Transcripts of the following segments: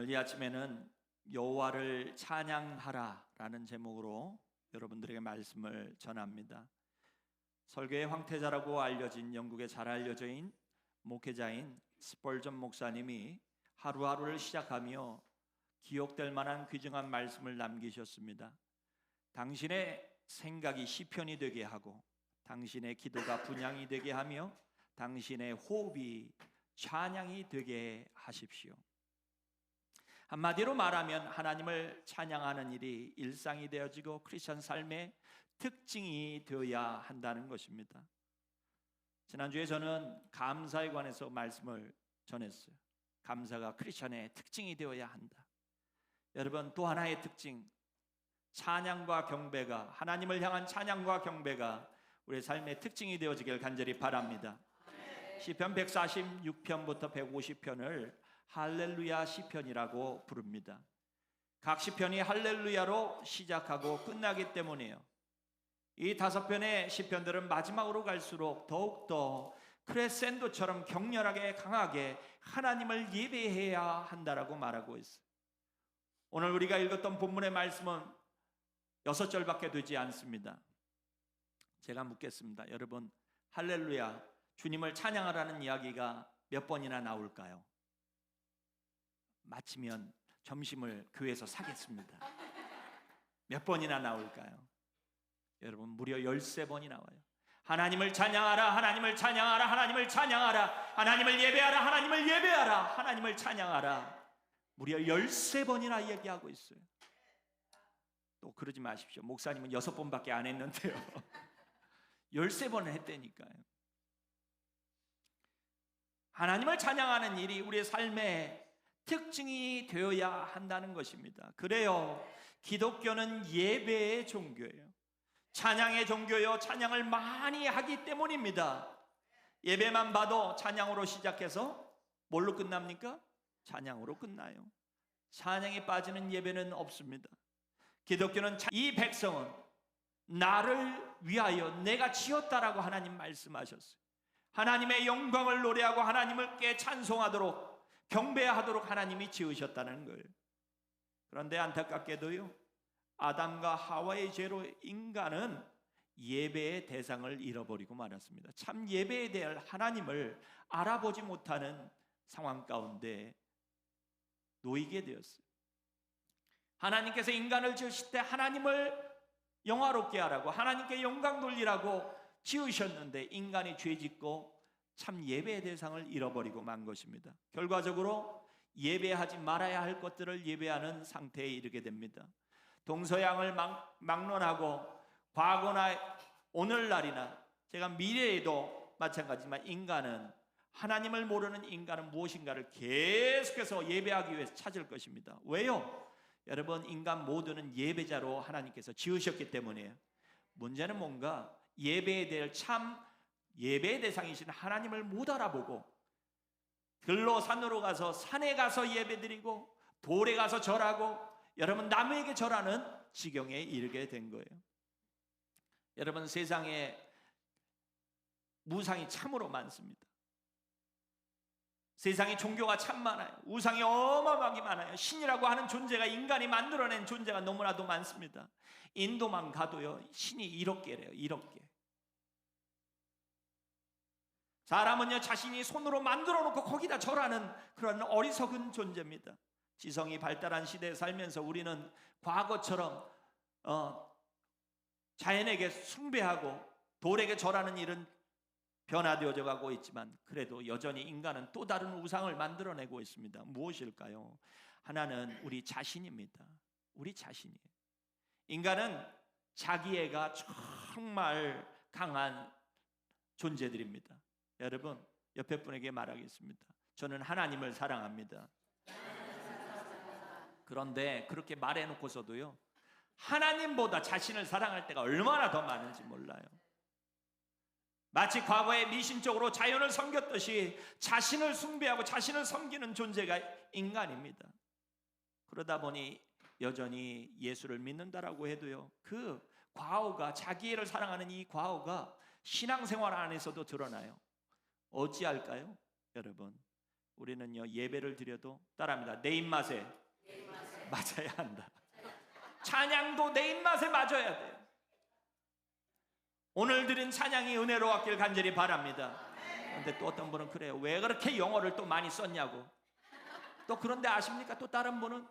오늘 이 아침에는 여호와를 찬양하라라는 제목으로 여러분들에게 말씀을 전합니다. 설교의 황태자라고 알려진 영국의 잘 알려진 목회자인 스펄전 목사님이 하루하루를 시작하며 기억될 만한 귀중한 말씀을 남기셨습니다. 당신의 생각이 시편이 되게 하고, 당신의 기도가 분향이 되게 하며, 당신의 호흡이 찬양이 되게 하십시오. 한마디로 말하면 하나님을 찬양하는 일이 일상이 되어지고 크리스천 삶의 특징이 되어야 한다는 것입니다. 지난주에 저는 감사에 관해서 말씀을 전했어요. 감사가 크리스천의 특징이 되어야 한다. 여러분, 또 하나의 특징, 찬양과 경배가, 하나님을 향한 찬양과 경배가 우리의 삶의 특징이 되어지길 간절히 바랍니다. 시편 146편부터 150편을 할렐루야 시편이라고 부릅니다. 각 시편이 할렐루야로 시작하고 끝나기 때문이에요. 이 5편의 시편들은 마지막으로 갈수록 더욱더 크레센도처럼 격렬하게 강하게 하나님을 예배해야 한다라고 말하고 있어요. 오늘 우리가 읽었던 본문의 말씀은 6절밖에 되지 않습니다. 제가 묻겠습니다. 여러분, 할렐루야, 주님을 찬양하라는 이야기가 몇 번이나 나올까요? 마치면 점심을 교회에서 사겠습니다. 몇 번이나 나올까요? 여러분, 무려 13번이 나와요. 하나님을 찬양하라, 하나님을 찬양하라, 하나님을 찬양하라, 하나님을 예배하라, 하나님을 예배하라, 하나님을 찬양하라. 무려 13번이나 얘기하고 있어요. 또 그러지 마십시오. 목사님은 6번밖에 안 했는데요. 13번을 했다니까요. 하나님을 찬양하는 일이 우리의 삶의 특징이 되어야 한다는 것입니다. 그래요, 기독교는 예배의 종교예요. 찬양의 종교요, 찬양을 많이 하기 때문입니다. 예배만 봐도 찬양으로 시작해서 뭘로 끝납니까? 찬양으로 끝나요. 찬양에 빠지는 예배는 없습니다. 기독교는 이 백성은 나를 위하여 내가 지었다라고 하나님 말씀하셨어요. 하나님의 영광을 노래하고 하나님께 찬송하도록, 경배하도록 하나님이 지으셨다는 거예요. 그런데 안타깝게도요, 아담과 하와의 죄로 인간은 예배의 대상을 잃어버리고 말았습니다. 참 예배에 대한 하나님을 알아보지 못하는 상황 가운데 놓이게 되었어요. 하나님께서 인간을 지으실 때 하나님을 영화롭게 하라고, 하나님께 영광 돌리라고 지으셨는데 인간이 죄짓고 참 예배의 대상을 잃어버리고 만 것입니다. 결과적으로 예배하지 말아야 할 것들을 예배하는 상태에 이르게 됩니다. 동서양을 막론하고 과거나 오늘날이나 제가 미래에도 마찬가지지만 인간은, 하나님을 모르는 인간은 무엇인가를 계속해서 예배하기 위해서 찾을 것입니다. 왜요? 여러분, 인간 모두는 예배자로 하나님께서 지으셨기 때문이에요. 문제는 뭔가 예배에 대해 참 예배의 대상이신 하나님을 못 알아보고 들로 산으로 가서 산에 가서 예배드리고 돌에 가서 절하고 여러분 남에게 절하는 지경에 이르게 된 거예요. 여러분, 세상에 우상이 참으로 많습니다. 세상에 종교가 참 많아요. 우상이 어마어마하게 많아요. 신이라고 하는 존재가, 인간이 만들어낸 존재가 너무나도 많습니다. 인도만 가도요, 신이 1억 개래요. 1억 개. 사람은요, 자신이 손으로 만들어 놓고 거기다 절하는 그런 어리석은 존재입니다. 지성이 발달한 시대에 살면서 우리는 과거처럼 자연에게 숭배하고 돌에게 절하는 일은 변화되어져 가고 있지만, 그래도 여전히 인간은 또 다른 우상을 만들어내고 있습니다. 무엇일까요? 하나는 우리 자신입니다. 우리 자신이에요. 인간은 자기애가 정말 강한 존재들입니다. 여러분, 옆에 분에게 말하겠습니다. 저는 하나님을 사랑합니다. 그런데 그렇게 말해놓고서도요, 하나님보다 자신을 사랑할 때가 얼마나 더 많은지 몰라요. 마치 과거에 미신적으로 자연을 섬겼듯이 자신을 숭배하고 자신을 섬기는 존재가 인간입니다. 그러다 보니 여전히 예수를 믿는다라고 해도요, 그 과오가, 자기를 사랑하는 이 과오가 신앙생활 안에서도 드러나요. 어찌할까요? 여러분, 우리는요 예배를 드려도 따라합니다. 내 입맛에 맞아야 한다. 찬양도 내 입맛에 맞아야 돼요. 오늘 드린 찬양이 은혜로웠길 간절히 바랍니다. 그런데 또 어떤 분은 그래요. 왜 그렇게 영어를 또 많이 썼냐고. 또 그런데 아십니까? 또 다른 분은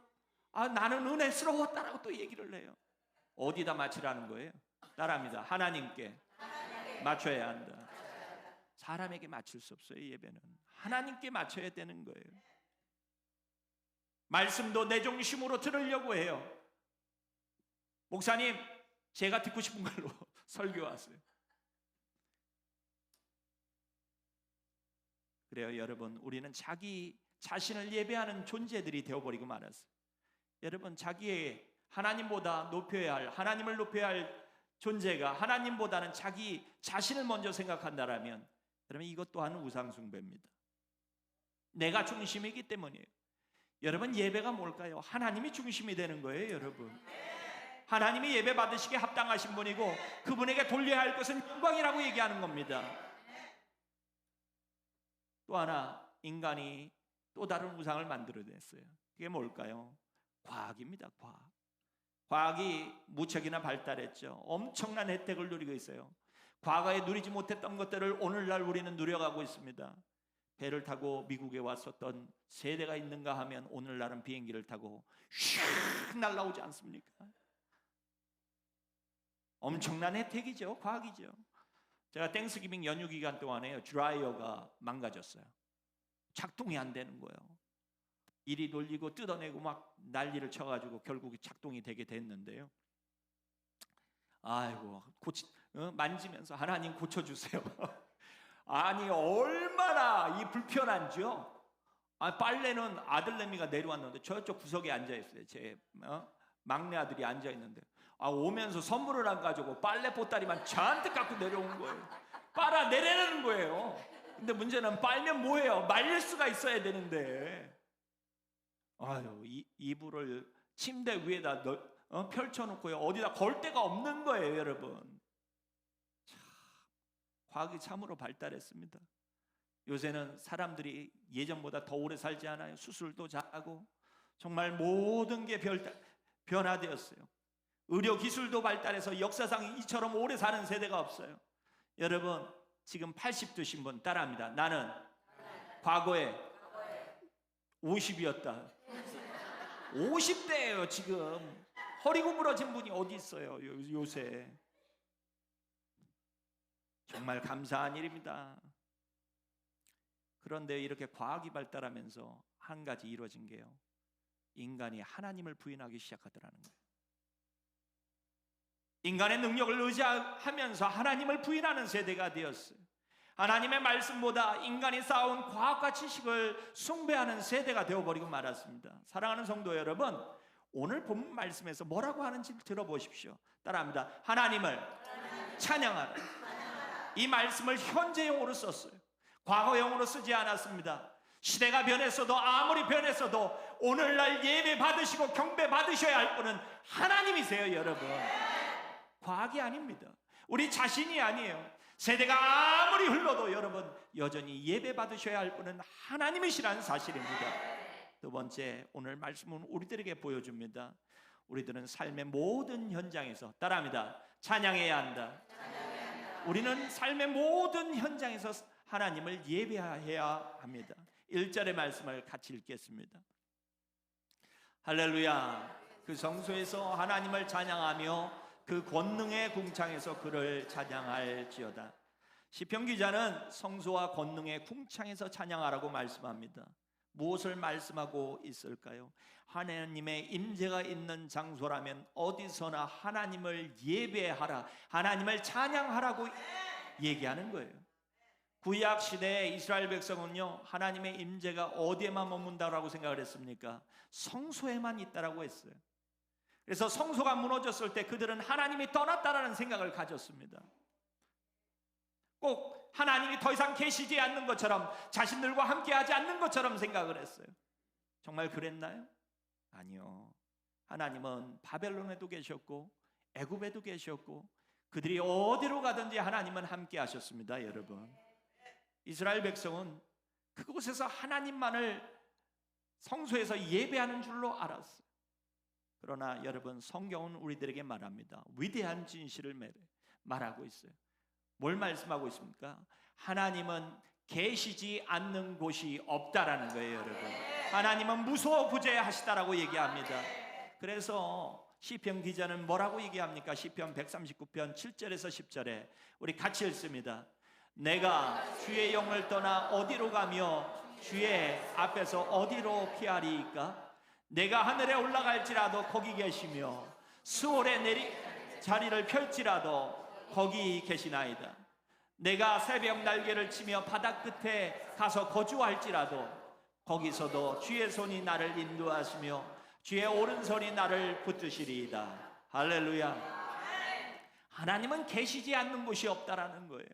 나는 은혜스러웠다라고 또 얘기를 해요. 어디다 맞추라는 거예요? 따라합니다. 하나님께 맞춰야 한다. 사람에게 맞출 수 없어요. 예배는 하나님께 맞춰야 되는 거예요. 말씀도 내 중심으로 들으려고 해요. 목사님, 제가 듣고 싶은 걸로 설교 왔어요. 그래요, 여러분. 우리는 자기 자신을 예배하는 존재들이 되어버리고 말았어요. 여러분, 자기의 하나님보다 높여야 할, 하나님을 높여야 할 존재가 하나님보다는 자기 자신을 먼저 생각한다라면, 그러면 이것 또한 우상숭배입니다. 내가 중심이기 때문이에요. 여러분, 예배가 뭘까요? 하나님이 중심이 되는 거예요, 여러분. 하나님이 예배 받으시기에 합당하신 분이고 그분에게 돌려야 할 것은 영광이라고 얘기하는 겁니다. 또 하나, 인간이 또 다른 우상을 만들어냈어요. 그게 뭘까요? 과학입니다. 과학이 무척이나 발달했죠. 엄청난 혜택을 누리고 있어요. 과거에 누리지 못했던 것들을 오늘날 우리는 누려가고 있습니다. 배를 타고 미국에 왔었던 세대가 있는가 하면 오늘날은 비행기를 타고 휙 날아오지 않습니까? 엄청난 혜택이죠. 과학이죠. 제가 땡스기빙 연휴 기간 동안에 드라이어가 망가졌어요. 작동이 안 되는 거예요. 이리 돌리고 뜯어내고 막 난리를 쳐가지고 결국에 작동이 되게 됐는데요. 아이고 만지면서 하나님 고쳐주세요. 아니 얼마나 이 불편한지요. 빨래는 아들내미가 내려왔는데 저쪽 구석에 앉아있어요. 제 막내 아들이 앉아있는데 오면서 선물을 안 가지고 빨래 보따리만 잔뜩 갖고 내려온 거예요. 빨아 내려는 거예요. 근데 문제는 빨면 뭐예요? 말릴 수가 있어야 되는데 이불을 침대 위에다 펼쳐놓고요. 어디다 걸 데가 없는 거예요, 여러분. 과학이 참으로 발달했습니다. 요새는 사람들이 예전보다 더 오래 살지 않아요? 수술도 잘하고 정말 모든 게 변화되었어요. 의료기술도 발달해서 역사상 이처럼 오래 사는 세대가 없어요. 여러분, 지금 80 드신 분 따라합니다. 나는 과거에 50이었다. 50대예요 지금. 허리 구부러진 분이 어디 있어요 요새. 정말 감사한 일입니다. 그런데 이렇게 과학이 발달하면서 한 가지 이루어진 게요, 인간이 하나님을 부인하기 시작하더라는 거예요. 인간의 능력을 의지하면서 하나님을 부인하는 세대가 되었어요. 하나님의 말씀보다 인간이 쌓아온 과학과 지식을 숭배하는 세대가 되어버리고 말았습니다. 사랑하는 성도 여러분, 오늘 본 말씀에서 뭐라고 하는지 들어보십시오. 따라합니다. 하나님을 찬양하라. 이 말씀을 현재형으로 썼어요. 과거형으로 쓰지 않았습니다. 시대가 변했어도 아무리 변했어도 오늘날 예배 받으시고 경배 받으셔야 할 분은 하나님이세요, 여러분. 과학이 아닙니다. 우리 자신이 아니에요. 세대가 아무리 흘러도 여러분 여전히 예배 받으셔야 할 분은 하나님이시라는 사실입니다. 두 번째, 오늘 말씀은 우리들에게 보여줍니다. 우리들은 삶의 모든 현장에서 따라합니다. 찬양해야 한다. 우리는 삶의 모든 현장에서 하나님을 예배해야 합니다. 1절의 말씀을 같이 읽겠습니다. 할렐루야. 그 성소에서 하나님을 찬양하며 그 권능의 궁창에서 그를 찬양할지어다. 시편 기자는 성소와 권능의 궁창에서 찬양하라고 말씀합니다. 무엇을 말씀하고 있을까요? 하나님의 임재가 있는 장소라면 어디서나 하나님을 예배하라, 하나님을 찬양하라고 얘기하는 거예요. 구약 시대의 이스라엘 백성은요, 하나님의 임재가 어디에만 머문다라고 생각을 했습니까? 성소에만 있다라고 했어요. 그래서 성소가 무너졌을 때 그들은 하나님이 떠났다라는 생각을 가졌습니다. 꼭 하나님이 더 이상 계시지 않는 것처럼, 자신들과 함께하지 않는 것처럼 생각을 했어요. 정말 그랬나요? 아니요. 하나님은 바벨론에도 계셨고 애굽에도 계셨고 그들이 어디로 가든지 하나님은 함께 하셨습니다. 여러분, 이스라엘 백성은 그곳에서 하나님만을 성소에서 예배하는 줄로 알았어요. 그러나 여러분, 성경은 우리들에게 말합니다. 위대한 진실을 말하고 있어요. 뭘 말씀하고 있습니까? 하나님은 계시지 않는 곳이 없다라는 거예요, 여러분. 하나님은 무소부재하시다라고 얘기합니다. 그래서 시편 기자는 뭐라고 얘기합니까? 시편 139편 7절에서 10절에 우리 같이 읽습니다. 내가 주의 영을 떠나 어디로 가며 주의 앞에서 어디로 피하리이까? 내가 하늘에 올라갈지라도 거기 계시며 수월에 자리를 펼지라도 거기 계시나이다. 내가 새벽 날개를 치며 바다 끝에 가서 거주할지라도 거기서도 주의 손이 나를 인도하시며 주의 오른손이 나를 붙드시리이다. 할렐루야. 하나님은 계시지 않는 곳이 없다라는 거예요.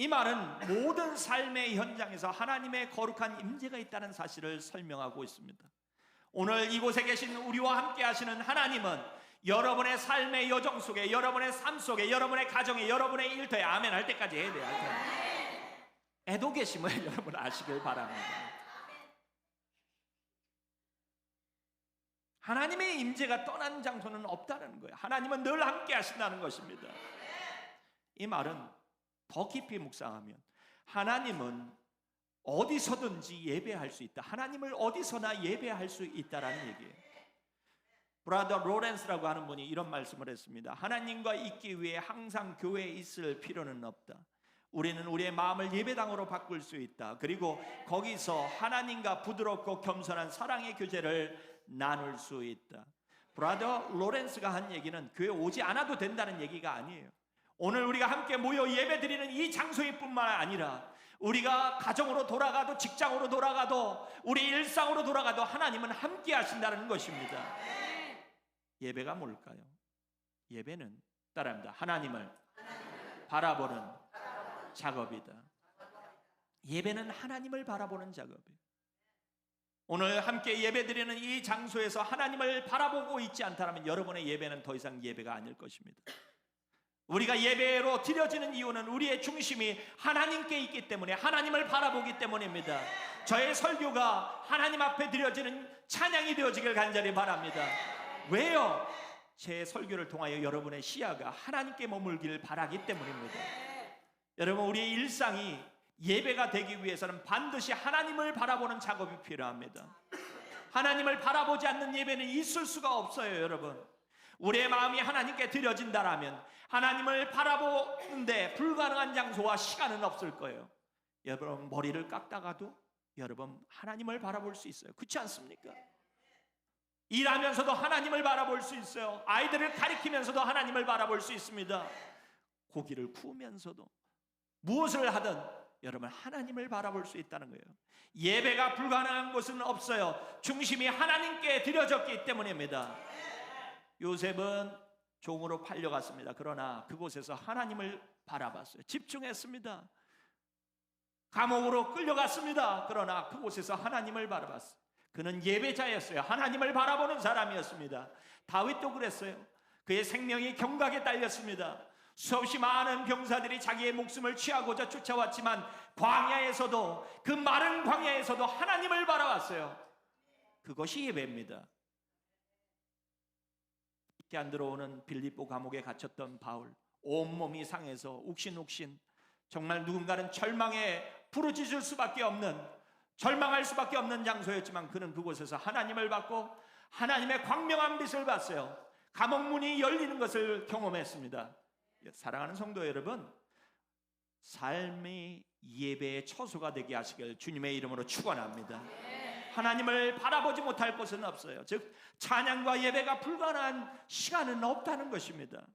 이 말은 모든 삶의 현장에서 하나님의 거룩한 임재가 있다는 사실을 설명하고 있습니다. 오늘 이곳에 계신 우리와 함께 하시는 하나님은 여러분의 삶의 여정 속에, 여러분의 삶 속에, 여러분의 가정에, 여러분의 일터에 아멘 할 때까지 해야 돼요. 애도 계심을 여러분 아시길 바랍니다. 하나님의 임재가 떠난 장소는 없다는 거예요. 하나님은 늘 함께 하신다는 것입니다. 이 말은 더 깊이 묵상하면 하나님은 어디서든지 예배할 수 있다. 하나님을 어디서나 예배할 수 있다라는 얘기예요. 브라더 로렌스라고 하는 분이 이런 말씀을 했습니다. 하나님과 있기 위해 항상 교회에 있을 필요는 없다. 우리는 우리의 마음을 예배당으로 바꿀 수 있다. 그리고 거기서 하나님과 부드럽고 겸손한 사랑의 교제를 나눌 수 있다. 브라더 로렌스가 한 얘기는 교회 오지 않아도 된다는 얘기가 아니에요. 오늘 우리가 함께 모여 예배드리는 이 장소일 뿐만 아니라 우리가 가정으로 돌아가도, 직장으로 돌아가도, 우리 일상으로 돌아가도 하나님은 함께 하신다는 것입니다. 예배가 뭘까요? 예배는 따라합니다. 하나님을 바라보는 작업이다. 예배는 하나님을 바라보는 작업이에요. 오늘 함께 예배드리는 이 장소에서 하나님을 바라보고 있지 않다면 여러분의 예배는 더 이상 예배가 아닐 것입니다. 우리가 예배로 드려지는 이유는 우리의 중심이 하나님께 있기 때문에, 하나님을 바라보기 때문입니다. 저의 설교가 하나님 앞에 드려지는 찬양이 되어지길 간절히 바랍니다. 왜요? 제 설교를 통하여 여러분의 시야가 하나님께 머물기를 바라기 때문입니다. 여러분, 우리의 일상이 예배가 되기 위해서는 반드시 하나님을 바라보는 작업이 필요합니다. 하나님을 바라보지 않는 예배는 있을 수가 없어요. 여러분, 우리의 마음이 하나님께 드려진다라면 하나님을 바라보는데 불가능한 장소와 시간은 없을 거예요. 여러분, 머리를 깎다가도 여러분 하나님을 바라볼 수 있어요. 그렇지 않습니까? 일하면서도 하나님을 바라볼 수 있어요. 아이들을 가리키면서도 하나님을 바라볼 수 있습니다. 고기를 구우면서도 무엇을 하든 여러분 하나님을 바라볼 수 있다는 거예요. 예배가 불가능한 곳은 없어요. 중심이 하나님께 드려졌기 때문입니다. 요셉은 종으로 팔려갔습니다. 그러나 그곳에서 하나님을 바라봤어요. 집중했습니다. 감옥으로 끌려갔습니다. 그러나 그곳에서 하나님을 바라봤어요. 그는 예배자였어요. 하나님을 바라보는 사람이었습니다. 다윗도 그랬어요. 그의 생명이 경각에 딸렸습니다. 수없이 많은 병사들이 자기의 목숨을 취하고자 쫓아왔지만 광야에서도, 그 마른 광야에서도 하나님을 바라봤어요. 그것이 예배입니다. 밖에 안 들어오는 빌립보 감옥에 갇혔던 바울, 온몸이 상해서 욱신욱신, 정말 누군가는 절망에 부르짖을 수밖에 없는, 절망할 수밖에 없는 장소였지만 그는 그곳에서 하나님을 받고 하나님의 광명한 빛을 봤어요. 감옥문이 열리는 것을 경험했습니다. 사랑하는 성도 여러분, 삶이 예배의 처소가 되게 하시길 주님의 이름으로 축원합니다. 하나님을 바라보지 못할 곳은 없어요. 즉 찬양과 예배가 불가능한 시간은 없다는 것입니다.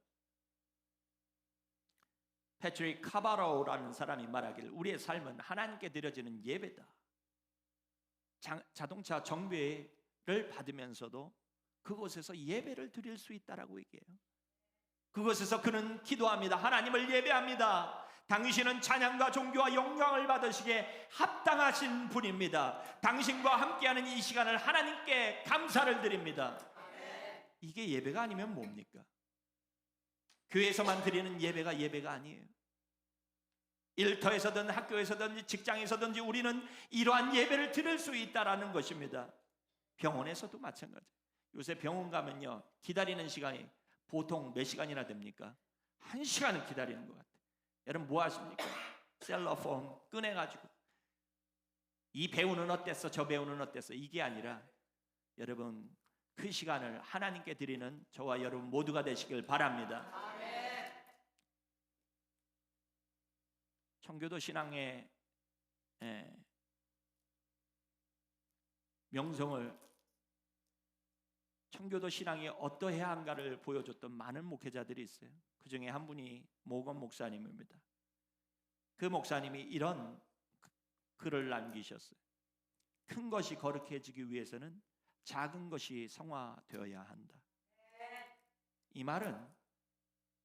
패트릭 카바로우라는 사람이 말하기를 우리의 삶은 하나님께 드려지는 예배다. 자동차 정비를 받으면서도 그곳에서 예배를 드릴 수 있다라고 얘기해요. 그곳에서 그는 기도합니다. 하나님을 예배합니다. 당신은 찬양과 존귀와 영광을 받으시기에 합당하신 분입니다. 당신과 함께하는 이 시간을 하나님께 감사를 드립니다. 이게 예배가 아니면 뭡니까? 교회에서만 드리는 예배가 예배가 아니에요. 일터에서든 학교에서든지 직장에서든지 우리는 이러한 예배를 드릴 수 있다라는 것입니다. 병원에서도 마찬가지. 요새 병원 가면요, 기다리는 시간이 보통 몇 시간이나 됩니까? 1시간은 기다리는 것 같아요. 여러분 뭐 하십니까? 셀러폰 꺼내가지고 이 배우는 어땠어? 저 배우는 어땠어? 이게 아니라 여러분 그 시간을 하나님께 드리는 저와 여러분 모두가 되시길 바랍니다. 청교도 신앙의 명성을, 청교도 신앙이 어떠해야 한가를 보여줬던 많은 목회자들이 있어요. 그 중에 한 분이 모건 목사님입니다. 그 목사님이 이런 글을 남기셨어요. 큰 것이 거룩해지기 위해서는 작은 것이 성화되어야 한다. 이 말은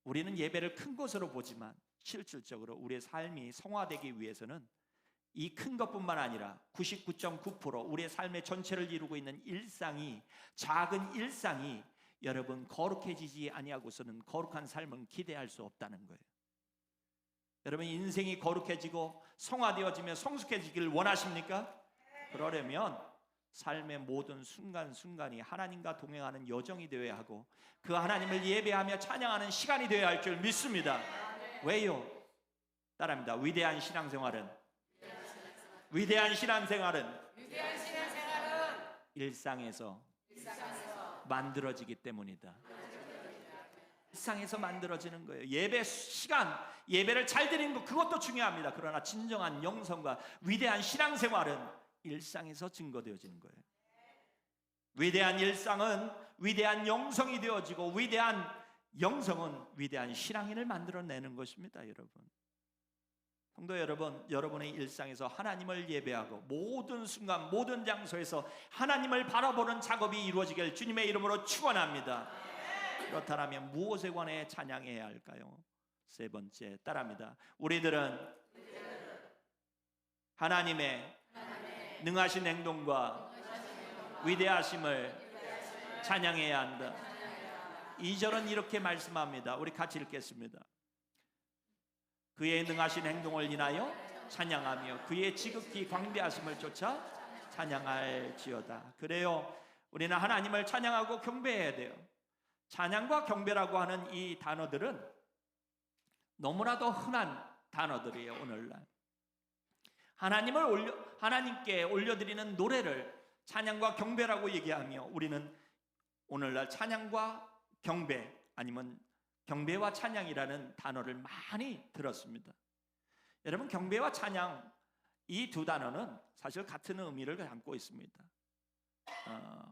우리는 예배를 큰 것으로 보지만 실질적으로 우리의 삶이 성화되기 위해서는 이 큰 것뿐만 아니라 99.9% 우리의 삶의 전체를 이루고 있는 일상이, 작은 일상이 여러분 거룩해지지 아니하고서는 거룩한 삶은 기대할 수 없다는 거예요. 여러분 인생이 거룩해지고 성화되어지며 성숙해지기를 원하십니까? 그러려면 삶의 모든 순간순간이 하나님과 동행하는 여정이 되어야 하고 그 하나님을 예배하며 찬양하는 시간이 되어야 할 줄 믿습니다. 왜요? 따라합니다. 위대한 신앙생활은 일상에서 만들어지기 때문이다. 일상에서 만들어지는 거예요. 예배 시간, 예배를 잘 드리는 것, 그것도 중요합니다. 그러나 진정한 영성과 위대한 신앙생활은 일상에서 증거되어지는 거예요. 위대한 일상은 위대한 영성이 되어지고 위대한 영성은 위대한 신앙인을 만들어내는 것입니다. 여러분, 성도 여러분, 여러분의 일상에서 하나님을 예배하고 모든 순간 모든 장소에서 하나님을 바라보는 작업이 이루어지길 주님의 이름으로 축원합니다. 그렇다면 무엇에 관해 찬양해야 할까요? 세 번째, 따라합니다. 우리들은 하나님의 능하신 행동과 위대하심을 찬양해야 한다. 2절은 이렇게 말씀합니다. 우리 같이 읽겠습니다. 그의 능하신 행동을 인하여 찬양하며 그의 지극히 광대하심을 쫓아 찬양할지어다. 그래요, 우리는 하나님을 찬양하고 경배해야 돼요. 찬양과 경배라고 하는 이 단어들은 너무나도 흔한 단어들이에요. 오늘날 하나님께 올려드리는 노래를 찬양과 경배라고 얘기하며 우리는 오늘날 찬양과 경배, 아니면 경배와 찬양이라는 단어를 많이 들었습니다. 여러분, 경배와 찬양, 이 두 단어는 사실 같은 의미를 담고 있습니다.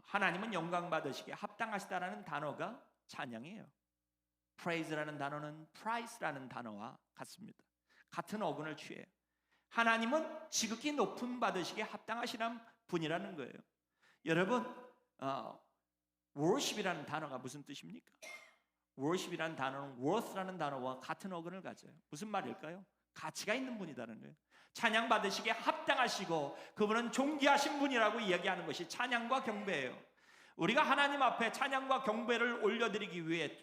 하나님은 영광 받으시기에 합당하시다라는 단어가 찬양이에요. praise라는 단어는 price라는 단어와 같습니다. 같은 어근을 취해요. 하나님은 지극히 높음 받으시기에 합당하시는 분이라는 거예요. 여러분, worship이라는 단어가 무슨 뜻입니까? worship이라는 단어는 worth라는 단어와 같은 어근을 가져요. 무슨 말일까요? 가치가 있는 분이라는 거예요. 찬양 받으시기에 합당하시고 그분은 존귀하신 분이라고 이야기하는 것이 찬양과 경배예요. 우리가 하나님 앞에 찬양과 경배를 올려드리기 위해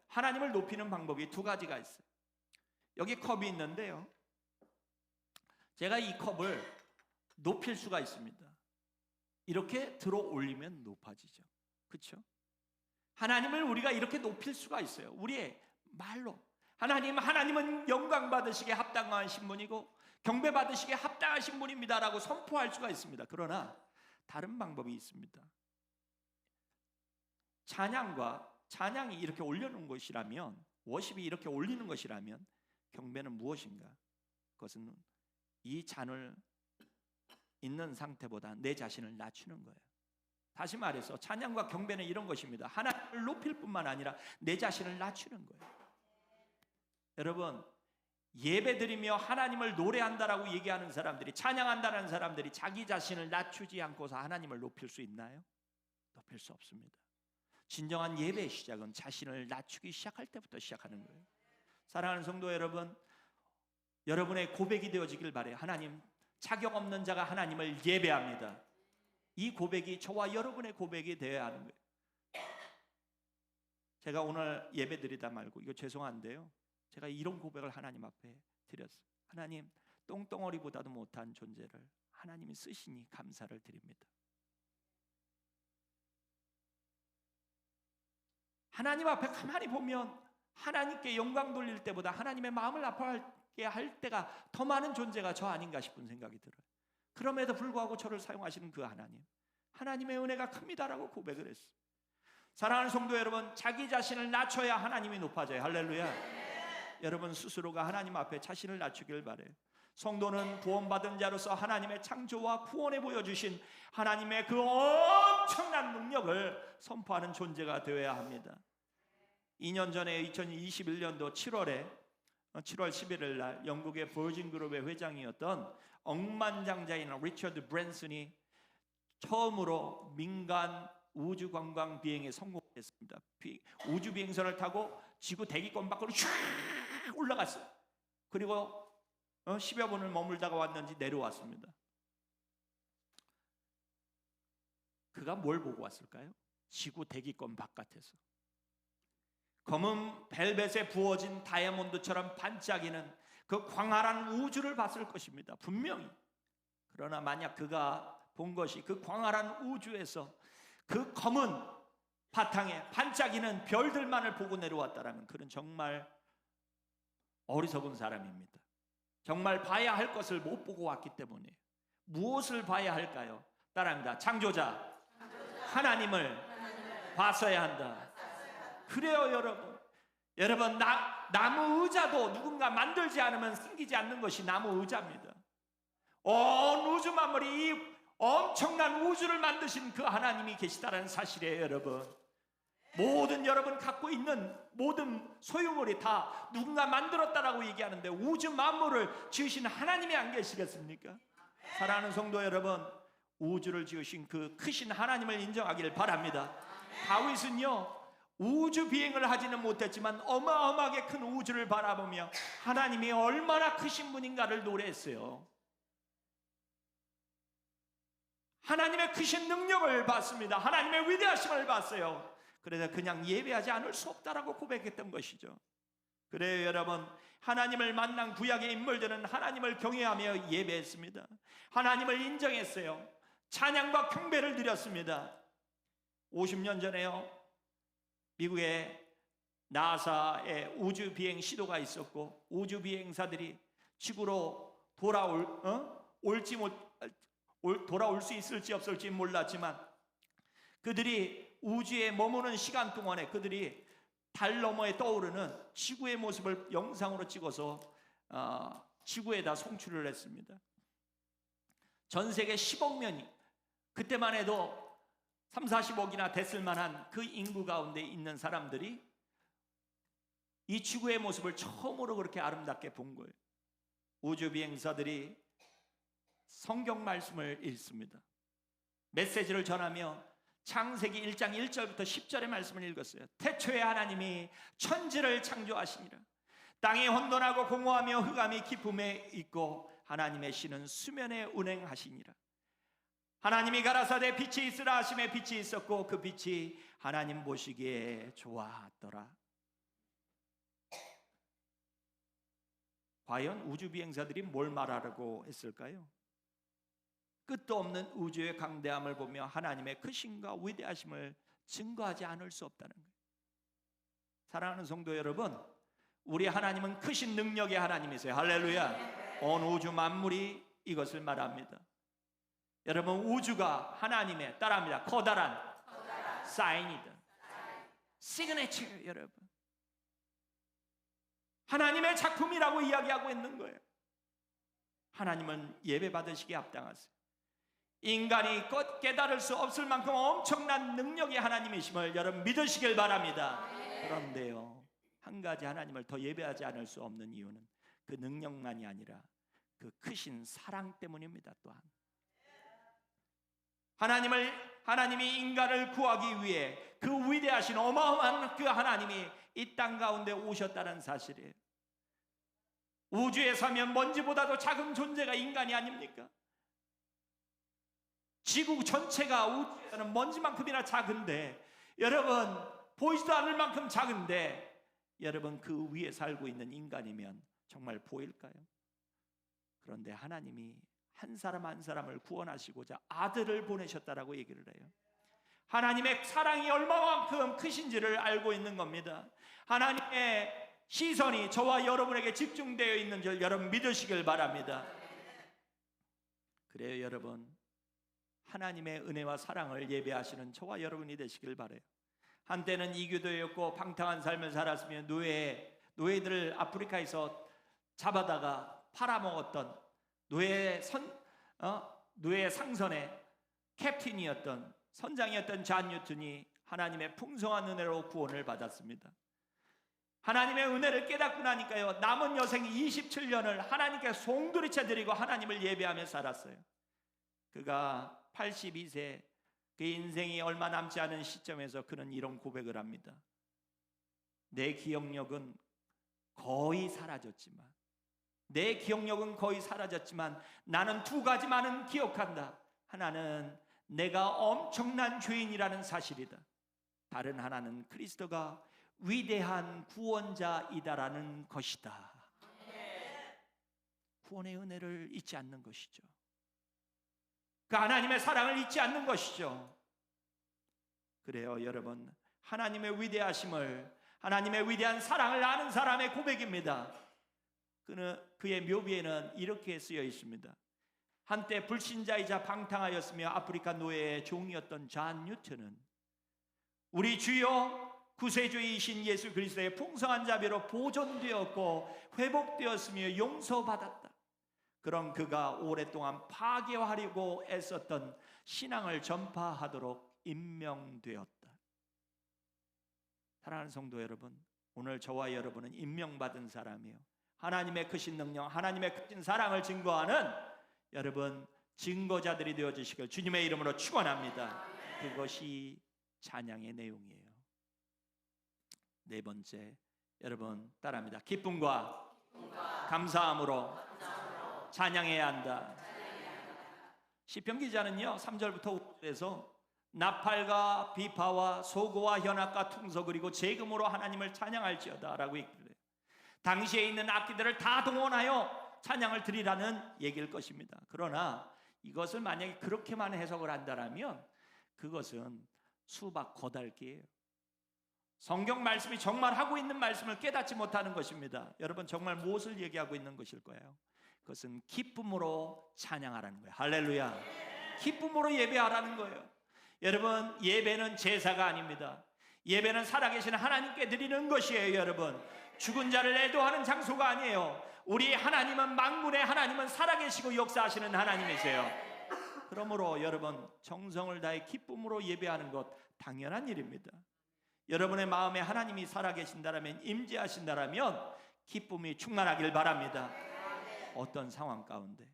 하나님을 높이는 방법이 두 가지가 있어요. 여기 컵이 있는데요, 제가 이 컵을 높일 수가 있습니다. 이렇게 들어 올리면 높아지죠. 그렇죠? 하나님을 우리가 이렇게 높일 수가 있어요. 우리의 말로 하나님은 영광 받으시기에 합당하신 분이고 경배 받으시기에 합당하신 분입니다라고 선포할 수가 있습니다. 그러나 다른 방법이 있습니다. 찬양이 이렇게 올려놓은 것이라면, 워십이 이렇게 올리는 것이라면 경배는 무엇인가? 그것은 이 잔을 있는 상태보다 내 자신을 낮추는 거예요. 다시 말해서 찬양과 경배는 이런 것입니다. 하나님을 높일 뿐만 아니라 내 자신을 낮추는 거예요. 여러분, 예배드리며 하나님을 노래한다라고 얘기하는 사람들이, 찬양한다는 사람들이 자기 자신을 낮추지 않고서 하나님을 높일 수 있나요? 높일 수 없습니다. 진정한 예배의 시작은 자신을 낮추기 시작할 때부터 시작하는 거예요. 사랑하는 성도 여러분, 여러분의 고백이 되어지길 바라요. 하나님, 자격 없는 자가 하나님을 예배합니다. 이 고백이 저와 여러분의 고백이 되어야 하는 거예요. 제가 오늘 예배 드리다 말고, 이거 죄송한데요, 제가 이런 고백을 하나님 앞에 드렸어요. 하나님, 똥덩어리보다도 못한 존재를 하나님이 쓰시니 감사를 드립니다. 하나님 앞에 가만히 보면 하나님께 영광 돌릴 때보다 하나님의 마음을 아파하게 할 때가 더 많은 존재가 저 아닌가 싶은 생각이 들어요. 그럼에도 불구하고 저를 사용하시는 그 하나님, 하나님의 은혜가 큽니다라고 고백을 했어요. 사랑하는 성도 여러분, 자기 자신을 낮춰야 하나님이 높아져요. 할렐루야. 여러분 스스로가 하나님 앞에 자신을 낮추길 바라요. 성도는 구원받은 자로서 하나님의 창조와 구원에 보여주신 하나님의 그 엄청난 능력을 선포하는 존재가 되어야 합니다. 2년 전에 2021년도 7월 11일 날 영국의 버진 그룹의 회장이었던 억만장자인 리처드 브랜슨이 처음으로 민간 우주 관광 비행에 성공했습니다. 우주 비행선을 타고 지구 대기권 밖으로 쫙 올라갔어요. 그리고 10여 분을 머물다가 왔는지 내려왔습니다. 그가 뭘 보고 왔을까요? 지구 대기권 바깥에서 검은 벨벳에 부어진 다이아몬드처럼 반짝이는 그 광활한 우주를 봤을 것입니다. 분명히. 그러나 만약 그가 본 것이 그 광활한 우주에서 그 검은 바탕에 반짝이는 별들만을 보고 내려왔다라면 그는 정말 어리석은 사람입니다. 정말 봐야 할 것을 못 보고 왔기 때문에. 무엇을 봐야 할까요? 따라합니다. 창조자 하나님을 봤어야 한다. 그래요 여러분. 여러분 나무 의자도 누군가 만들지 않으면 생기지 않는 것이 나무 의자입니다. 온 우주 만물이 이 엄청난 우주를 만드신 그 하나님이 계시다는 사실이에요 여러분. 모든 여러분 갖고 있는 모든 소유물이 다 누군가 만들었다라고 얘기하는데 우주 만물을 지으신 하나님이 안 계시겠습니까? 사랑하는 성도 여러분, 우주를 지으신 그 크신 하나님을 인정하기를 바랍니다. 다윗은요 우주 비행을 하지는 못했지만 어마어마하게 큰 우주를 바라보며 하나님이 얼마나 크신 분인가를 노래했어요. 하나님의 크신 능력을 봤습니다. 하나님의 위대하심을 봤어요. 그래서 그냥 예배하지 않을 수 없다라고 고백했던 것이죠. 그래요 여러분, 하나님을 만난 구약의 인물들은 하나님을 경외하며 예배했습니다. 하나님을 인정했어요. 찬양과 경배를 드렸습니다. 50년 전에요 미국의 나사의 우주 비행 시도가 있었고 우주 비행사들이 지구로 돌아올 수 있을지 없을지 몰랐지만 그들이 우주에 머무는 시간 동안에 그들이 달 너머에 떠오르는 지구의 모습을 영상으로 찍어서 지구에다 송출을 했습니다. 전 세계 10억 명이 그때만 해도 3, 40억이나 됐을 만한 그 인구 가운데 있는 사람들이 이 지구의 모습을 처음으로 그렇게 아름답게 본 거예요. 우주 비행사들이 성경 말씀을 읽습니다. 메시지를 전하며 창세기 1장 1절부터 10절의 말씀을 읽었어요. 태초에 하나님이 천지를 창조하시니라. 땅이 혼돈하고 공허하며 흑암이 깊음에 있고 하나님의 신은 수면에 운행하시니라. 하나님이 가라사대 빛이 있으라 하심에 빛이 있었고 그 빛이 하나님 보시기에 좋았더라. 과연 우주 비행사들이 뭘 말하라고 했을까요? 끝도 없는 우주의 강대함을 보며 하나님의 크심과 위대하심을 증거하지 않을 수 없다는 거예요. 사랑하는 성도 여러분, 우리 하나님은 크신 능력의 하나님이세요. 할렐루야. 온 우주 만물이 이것을 말합니다. 여러분 우주가 하나님의 따라합니다. 커다란 사인이다. 시그니처. 여러분 하나님의 작품이라고 이야기하고 있는 거예요. 하나님은 예배 받으시기에 합당하세요. 인간이 깨달을 수 없을 만큼 엄청난 능력의 하나님이심을 여러분 믿으시길 바랍니다. 그런데요 한 가지 하나님을 더 예배하지 않을 수 없는 이유는 그 능력만이 아니라 그 크신 사랑 때문입니다. 또한 하나님이 인간을 구하기 위해 그 위대하신 어마어마한 그 하나님이 이 땅 가운데 오셨다는 사실이에요. 우주에 사면 먼지보다도 작은 존재가 인간이 아닙니까? 지구 전체가 우주에는 먼지만큼이나 작은데 여러분 보이지도 않을 만큼 작은데 여러분 그 위에 살고 있는 인간이면 정말 보일까요? 그런데 하나님이 한 사람 한 사람을 구원하시고자 아들을 보내셨다라고 얘기를 해요. 하나님의 사랑이 얼마만큼 크신지를 알고 있는 겁니다. 하나님의 시선이 저와 여러분에게 집중되어 있는 줄 여러분 믿으시길 바랍니다. 그래요, 여러분. 하나님의 은혜와 사랑을 예배하시는 저와 여러분이 되시길 바라요. 한때는 이교도였고 방탕한 삶을 살았으며 노예들을 아프리카에서 잡아다가 팔아먹었던 노예 상선의 캡틴이었던 선장이었던 잔 뉴턴이 하나님의 풍성한 은혜로 구원을 받았습니다. 하나님의 은혜를 깨닫고 나니까요, 남은 여생 27년을 하나님께 송두리째 드리고 하나님을 예배하며 살았어요. 그가 82세, 그의 인생이 얼마 남지 않은 시점에서 그는 이런 고백을 합니다. 내 기억력은 거의 사라졌지만 나는 두 가지만은 기억한다. 하나는 내가 엄청난 죄인이라는 사실이다. 다른 하나는 그리스도가 위대한 구원자이다라는 것이다. 구원의 은혜를 잊지 않는 것이죠. 그 하나님의 사랑을 잊지 않는 것이죠. 그래요, 여러분. 하나님의 위대하심을, 하나님의 위대한 사랑을 아는 사람의 고백입니다. 그의 묘비에는 이렇게 쓰여 있습니다. 한때 불신자이자 방탕하였으며 아프리카 노예의 종이었던 잔 뉴턴은 우리 주여 구세주이신 예수 그리스도의 풍성한 자비로 보존되었고 회복되었으며 용서받았다. 그런 그가 오랫동안 파괴하려고 애썼던 신앙을 전파하도록 임명되었다. 사랑하는 성도 여러분, 오늘 저와 여러분은 임명받은 사람이에요. 하나님의 크신 능력, 하나님의 크신 사랑을 증거하는 여러분 증거자들이 되어주시길 주님의 이름으로 축원합니다. 그것이 찬양의 내용이에요. 네 번째, 여러분 따라합니다. 기쁨과 감사함으로 찬양해야 한다. 시편 기자는요 3절부터 5절에서 나팔과 비파와 소고와 현악과 퉁소 그리고 재금으로 하나님을 찬양할지어다 라고 얘기를 해요. 당시에 있는 악기들을 다 동원하여 찬양을 드리라는 얘기일 것입니다. 그러나 이것을 만약에 그렇게만 해석을 한다면 그것은 수박 거달기예요. 성경 말씀이 정말 하고 있는 말씀을 깨닫지 못하는 것입니다. 여러분 정말 무엇을 얘기하고 있는 것일 거예요? 그것은 기쁨으로 찬양하라는 거예요. 할렐루야. 기쁨으로 예배하라는 거예요. 여러분 예배는 제사가 아닙니다. 예배는 살아계신 하나님께 드리는 것이에요. 여러분 죽은 자를 애도하는 장소가 아니에요. 우리 하나님은 만군의 하나님은 살아계시고 역사하시는 하나님이세요. 그러므로 여러분 정성을 다해 기쁨으로 예배하는 것 당연한 일입니다. 여러분의 마음에 하나님이 살아계신다라면 임재하신다라면 기쁨이 충만하길 바랍니다. 어떤 상황 가운데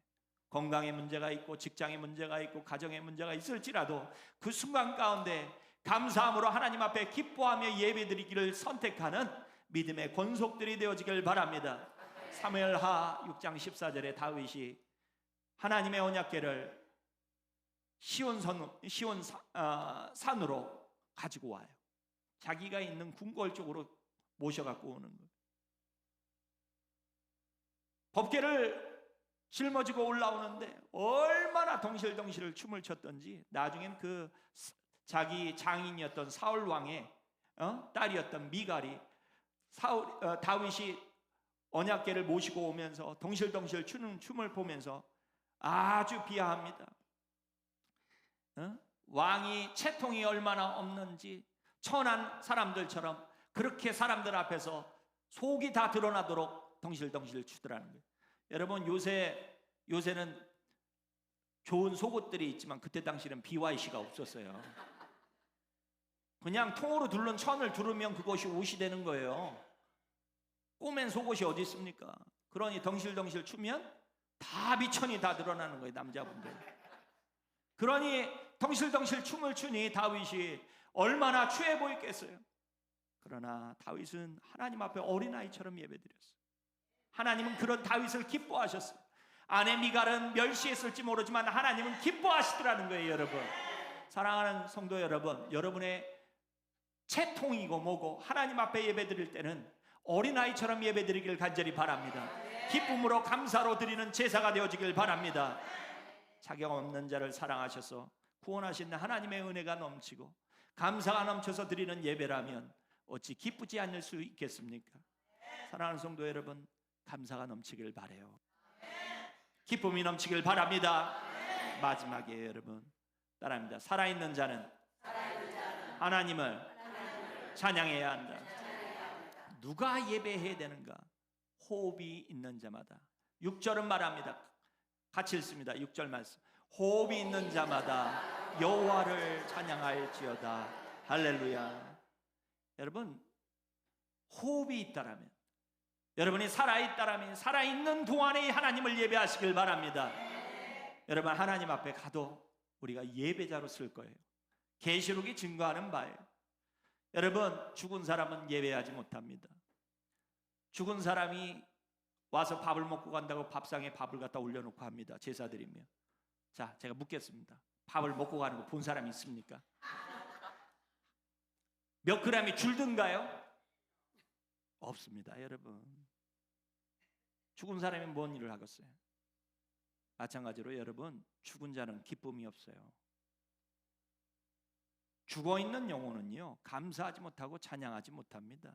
건강에 문제가 있고 직장에 문제가 있고 가정에 문제가 있을지라도 그 순간 가운데 감사함으로 하나님 앞에 기뻐하며 예배드리기를 선택하는 믿음의 권속들이 되어지길 바랍니다. 사무엘하 6장 14절에 다윗이 하나님의 언약궤를 시온 산으로 가지고 와요. 자기가 있는 궁궐 쪽으로 모셔갖고 오는 거예요. 법궤를 짊어지고 올라오는데 얼마나 덩실덩실 춤을 췄던지 나중엔 그 자기 장인이었던 사울 왕의 딸이었던 미갈이 다윗이 언약궤를 모시고 오면서 덩실덩실 추는 춤을 보면서 아주 비하합니다. 왕이 채통이 얼마나 없는지 천한 사람들처럼 그렇게 사람들 앞에서 속이 다 드러나도록 덩실덩실 추더라는 거예요. 여러분 요새는 좋은 속옷들이 있지만 그때 당시는 BYC가 없었어요. 그냥 통으로 둘른 천을 두르면 그것이 옷이 되는 거예요. 꼬맨 속옷이 어디 있습니까? 그러니 덩실덩실 추면 다 미천이 다 드러나는 거예요. 남자분들. 그러니 덩실덩실 춤을 추니 다윗이 얼마나 취해 보였겠어요. 그러나 다윗은 하나님 앞에 어린아이처럼 예배드렸어요. 하나님은 그런 다윗을 기뻐하셨어요. 아내 미갈은 멸시했을지 모르지만 하나님은 기뻐하시더라는 거예요. 여러분 사랑하는 성도 여러분, 여러분의 채통이고 뭐고 하나님 앞에 예배드릴 때는 어린아이처럼 예배드리길 간절히 바랍니다. 기쁨으로 감사로 드리는 제사가 되어지길 바랍니다. 자격 없는 자를 사랑하셔서 구원하신 하나님의 은혜가 넘치고 감사가 넘쳐서 드리는 예배라면 어찌 기쁘지 않을 수 있겠습니까? 사랑하는 성도 여러분, 감사가 넘치길 바라요. 기쁨이 넘치길 바랍니다. 마지막에 여러분 따라합니다. 살아있는 자는 하나님을 찬양해야 한다. 누가 예배해야 되는가? 호흡이 있는 자마다. 6절은 말합니다. 같이 읽습니다. 6절 말씀. 호흡이 있는 자마다 여호와를 찬양할지어다. 할렐루야. 여러분, 호흡이 있다라면, 여러분이 살아있다라면 살아있는 동안에 하나님을 예배하시길 바랍니다. 여러분, 하나님 앞에 가도 우리가 예배자로 쓸 거예요. 계시록이 증거하는 바예요. 여러분, 죽은 사람은 예배하지 못합니다. 죽은 사람이 와서 밥을 먹고 간다고 밥상에 밥을 갖다 올려놓고 합니다. 제사 드리며. 자, 제가 묻겠습니다. 밥을 먹고 가는 거 본 사람이 있습니까? 몇 그램이 줄든가요? 없습니다, 여러분. 죽은 사람이 뭔 일을 하겠어요? 마찬가지로 여러분, 죽은 자는 기쁨이 없어요. 죽어있는 영혼은요, 감사하지 못하고 찬양하지 못합니다.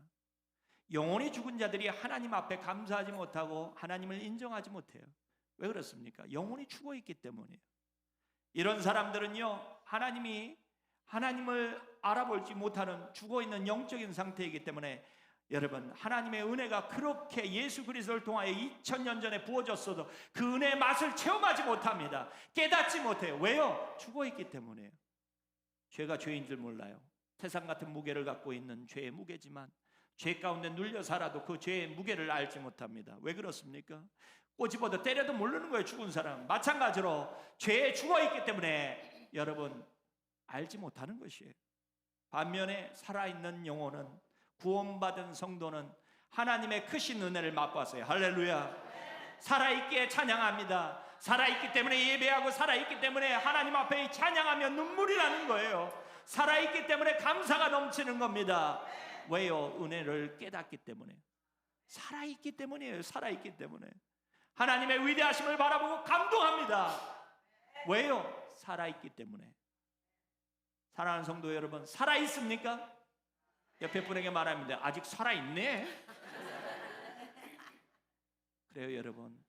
영혼이 죽은 자들이 하나님 앞에 감사하지 못하고 하나님을 인정하지 못해요. 왜 그렇습니까? 영혼이 죽어있기 때문이에요. 이런 사람들은요, 하나님을 알아볼지 못하는 죽어있는 영적인 상태이기 때문에 여러분, 하나님의 은혜가 그렇게 예수 그리스도를 통하여 2000년 전에 부어졌어도 그 은혜의 맛을 체험하지 못합니다. 깨닫지 못해요. 왜요? 죽어있기 때문이에요. 죄가 죄인 줄 몰라요. 태산 같은 무게를 갖고 있는 죄의 무게지만 죄 가운데 눌려 살아도 그 죄의 무게를 알지 못합니다. 왜 그렇습니까? 꼬집어도 때려도 모르는 거예요. 죽은 사람. 마찬가지로 죄에 죽어있기 때문에 여러분 알지 못하는 것이에요. 반면에 살아있는 영혼은, 구원받은 성도는 하나님의 크신 은혜를 맛봤어요. 할렐루야. 살아있기에 찬양합니다. 살아있기 때문에 예배하고 살아있기 때문에 하나님 앞에 찬양하며 눈물이 나는 거예요. 살아있기 때문에 감사가 넘치는 겁니다. 왜요? 은혜를 깨닫기 때문에. 살아있기 때문이에요. 살아있기 때문에 하나님의 위대하심을 바라보고 감동합니다. 왜요? 살아있기 때문에. 사랑하는 성도 여러분, 살아있습니까? 옆에 분에게 말합니다. 아직 살아있네. 그래요, 여러분.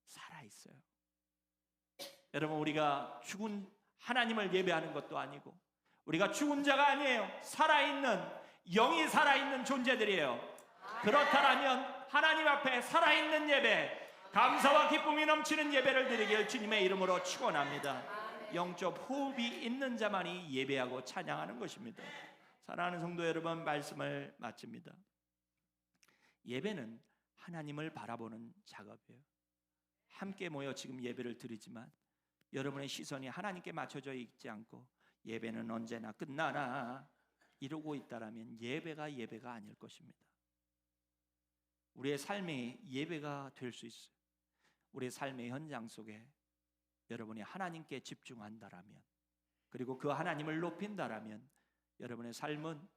살아있어요. 여러분, 우리가 죽은 하나님을 예배하는 것도 아니고 우리가 죽은 자가 아니에요. 살아있는, 영이 살아있는 존재들이에요. 그렇다면 하나님 앞에 살아있는 예배, 감사와 기쁨이 넘치는 예배를 드리길 주님의 이름으로 축원합니다. 영적 호흡이 있는 자만이 예배하고 찬양하는 것입니다. 사랑하는 성도 여러분, 말씀을 마칩니다. 예배는 하나님을 바라보는 작업이에요. 함께 모여 지금 예배를 드리지만 여러분의 시선이 하나님께 맞춰져 있지 않고 예배는 언제나 끝나나 이러고 있다라면 예배가 아닐 것입니다. 우리의 삶이 예배가 될 수 있어요. 우리의 삶의 현장 속에 여러분이 하나님께 집중한다라면, 그리고 그 하나님을 높인다라면 여러분의 삶은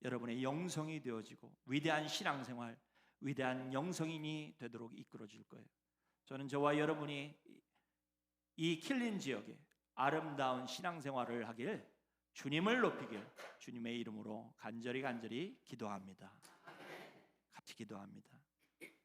여러분의 영성이 되어지고 위대한 신앙생활, 위대한 영성인이 되도록 이끌어줄 거예요. 저는 저와 여러분이 이 킬린 지역에 아름다운 신앙생활을 하길, 주님을 높이길 주님의 이름으로 간절히 기도합니다. 같이 기도합니다.